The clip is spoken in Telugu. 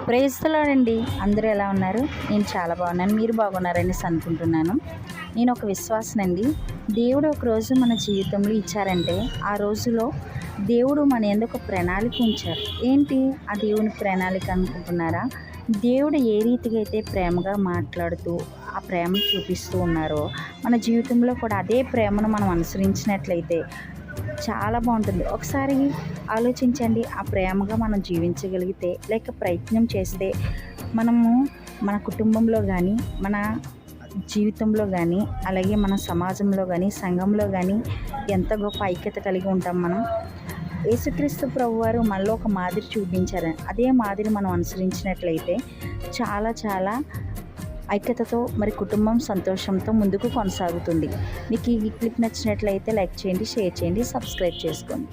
ప్రైజ్ ది లార్డ్ అండి. అందరూ ఎలా ఉన్నారు? నేను చాలా బాగున్నాను. మీరు బాగున్నారని అనుకుంటున్నాను. నేను ఒక విశ్వాసనండి. దేవుడు ఒకరోజు మన జీవితంలో ఇచ్చారంటే ఆ రోజులో దేవుడు మన యందు ఒక ప్రణాళిక ఉంచారు. ఏంటి ఆ దేవుని ప్రణాళిక అనుకుంటున్నారా? దేవుడు ఏ రీతిగా అయితే ప్రేమగా మాట్లాడుతూ ఆ ప్రేమను చూపిస్తూ ఉన్నారో మన జీవితంలో కూడా అదే ప్రేమను మనం అనుసరించినట్లయితే చాలా బాగుంటుంది. ఒకసారి ఆలోచించండి. ఆ ప్రేమగా మనం జీవించగలిగితే లేక ప్రయత్నం చేస్తే మనము మన కుటుంబంలో కానీ మన జీవితంలో కానీ అలాగే మన సమాజంలో కానీ సంఘంలో కానీ ఎంత గొప్ప ఐక్యత కలిగి ఉంటాం మనం. యేసుక్రీస్తు ప్రభువారు మనలో ఒక మాదిరి చూపించారు. అదే మాదిరి మనం అనుసరించినట్లయితే చాలా చాలా ఐక్యతతో మరి కుటుంబం సంతోషంతో ముందుకు కొనసాగుతుంది. మీకు ఈ క్లిప్ నచ్చినట్లయితే లైక్ చేయండి, షేర్ చేయండి, సబ్స్క్రైబ్ చేసుకోండి.